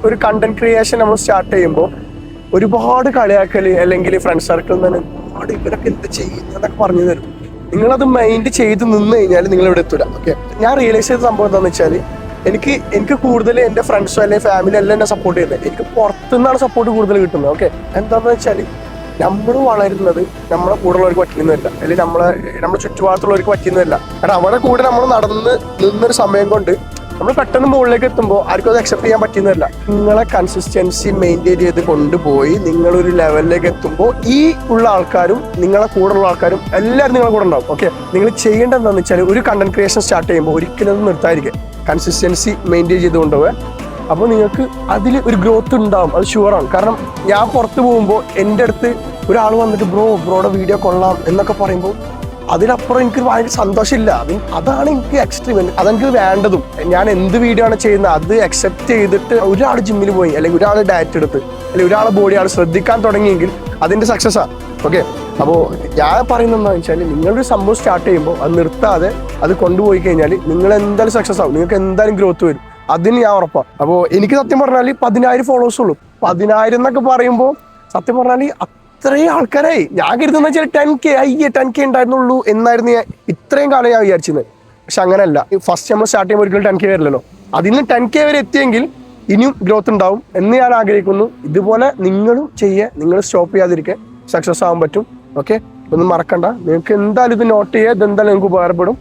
ഒരു content creation നമ്മൾ start ചെയ്യുമ്പോൾ ഒരുപാട് കളിയാക്കല് അല്ലെങ്കിൽ ഫ്രണ്ട് സർക്കിളിൽ തന്നെ ഒരുപാട് ഇവരൊക്കെ എന്ത് ചെയ്യുന്നതൊക്കെ പറഞ്ഞു തരും. നിങ്ങളത് മൈൻഡ് ചെയ്ത് നിന്ന് കഴിഞ്ഞാൽ നിങ്ങൾ ഇവിടെ എത്തൂല. ഓക്കെ, ഞാൻ റിയലൈസ് ചെയ്ത സംഭവം എന്താണെന്ന് വെച്ചാൽ എനിക്ക് കൂടുതൽ എൻ്റെ ഫ്രണ്ട്സോ അല്ലെങ്കിൽ ഫാമിലി എല്ലാം എന്നെ സപ്പോർട്ട് ചെയ്യുന്നത്. എനിക്ക് പുറത്തുനിന്നാണ് സപ്പോർട്ട് കൂടുതൽ കിട്ടുന്നത്. ഓക്കെ, എന്താണെന്ന് വെച്ചാൽ നമ്മൾ വളരുന്നത് നമ്മളെ കൂടെയുള്ളവർക്ക് പറ്റുന്നതല്ല, അല്ലെങ്കിൽ നമ്മുടെ ചുറ്റുപാടത്തുള്ളവർക്ക് പറ്റുന്നതല്ല. കാരണം അവരുടെ കൂടെ നമ്മൾ നടന്ന് നിന്നൊരു സമയം കൊണ്ട് നമ്മൾ പെട്ടെന്ന് മുകളിലേക്ക് എത്തുമ്പോൾ ആർക്കും അത് അക്സെപ്റ്റ് ചെയ്യാൻ പറ്റുന്നതല്ല. നിങ്ങളെ കൺസിസ്റ്റൻസി മെയിൻറ്റെയിൻ ചെയ്ത് കൊണ്ടുപോയി നിങ്ങളൊരു ലെവലിലേക്ക് എത്തുമ്പോൾ ഈ ഉള്ള ആൾക്കാരും നിങ്ങളെ കൂടെയുള്ള ആൾക്കാരും എല്ലാവരും നിങ്ങളെ കൂടെ ഉണ്ടാവും. ഓക്കെ, നിങ്ങൾ ചെയ്യേണ്ടത് എന്താണെന്ന് വെച്ചാൽ ഒരു കണ്ടന്റ് ക്രിയേഷൻ സ്റ്റാർട്ട് ചെയ്യുമ്പോൾ ഒരിക്കലും അത് നിർത്താതിരിക്കുക, കൺസിസ്റ്റൻസി മെയിൻറ്റെയിൻ ചെയ്ത് കൊണ്ടുപോവുക. അപ്പോൾ നിങ്ങൾക്ക് അതിൽ ഒരു ഗ്രോത്ത് ഉണ്ടാവും, അത് ഷുവറാണ്. കാരണം ഞാൻ പുറത്ത് പോകുമ്പോൾ എൻ്റെ അടുത്ത് ഒരാൾ വന്നിട്ട് ബ്രോയുടെ വീഡിയോ കൊള്ളാം എന്നൊക്കെ പറയുമ്പോൾ അതിനപ്പുറം എനിക്ക് ഭയങ്കര സന്തോഷമില്ല. അതാണ് എനിക്ക് എക്സ്ട്രീം, അതെനിക്ക് വേണ്ടതും. ഞാൻ എന്ത് വീഡിയോ ആണ് ചെയ്യുന്നത് അത് അക്സെപ്റ്റ് ചെയ്തിട്ട് ഒരാൾ ജിമ്മിൽ പോയി അല്ലെങ്കിൽ ഒരാൾ ഡയറ്റ് എടുത്ത് അല്ലെങ്കിൽ ഒരാളെ ബോഡി ആൾ ശ്രദ്ധിക്കാൻ തുടങ്ങിയെങ്കിൽ അതിൻ്റെ സക്സസ്സാണ്. ഓക്കെ, അപ്പോൾ ഞാൻ പറയുന്നത് എന്താണെന്ന് വെച്ചാൽ നിങ്ങളൊരു സംഭവം സ്റ്റാർട്ട് ചെയ്യുമ്പോൾ അത് നിർത്താതെ അത് കൊണ്ടുപോയി കഴിഞ്ഞാൽ നിങ്ങൾ എന്തായാലും സക്സസ് ആവും, നിങ്ങൾക്ക് എന്തായാലും ഗ്രോത്ത് വരും, അതിന് ഞാൻ ഉറപ്പാണ്. അപ്പോൾ എനിക്ക് സത്യം പറഞ്ഞാൽ 10,000 ഫോളോവേഴ്സ് ഉള്ളൂ. 10,000 എന്നൊക്കെ പറയുമ്പോൾ സത്യം പറഞ്ഞാൽ ഇത്രയും ആൾക്കാരായി. ഞാൻ കരുതുന്ന വെച്ചാൽ 10K ഉണ്ടായിരുന്നുള്ളൂ എന്നായിരുന്നു ഞാൻ ഇത്രയും കാലം ഞാൻ വിചാരിച്ചിരുന്നത്. പക്ഷെ അങ്ങനെയല്ല. ഫസ്റ്റ് നമ്മൾ സ്റ്റാർട്ട് ചെയ്യുമ്പോൾ ഒരിക്കലും 10K വരില്ലല്ലോ. അതിന് 10K വരെ എത്തിയെങ്കിൽ ഇനിയും ഗ്രോത്ത് ഉണ്ടാവും എന്ന് ഞാൻ ആഗ്രഹിക്കുന്നു. ഇതുപോലെ നിങ്ങളും ചെയ്യുക, നിങ്ങൾ സ്റ്റോപ്പ് ചെയ്യാതിരിക്കുക, സക്സസ് ആവാൻ പറ്റും. ഓക്കെ, ഒന്നും മറക്കണ്ട. നിങ്ങൾക്ക് എന്തായാലും ഇത് നോട്ട് ചെയ്യുക, ഇതെന്തായാലും നിങ്ങൾക്ക് ഉപകാരപ്പെടും.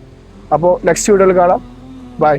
അപ്പോൾ നെക്സ്റ്റ് വീഡിയോയിൽ കാണാം. ബൈ.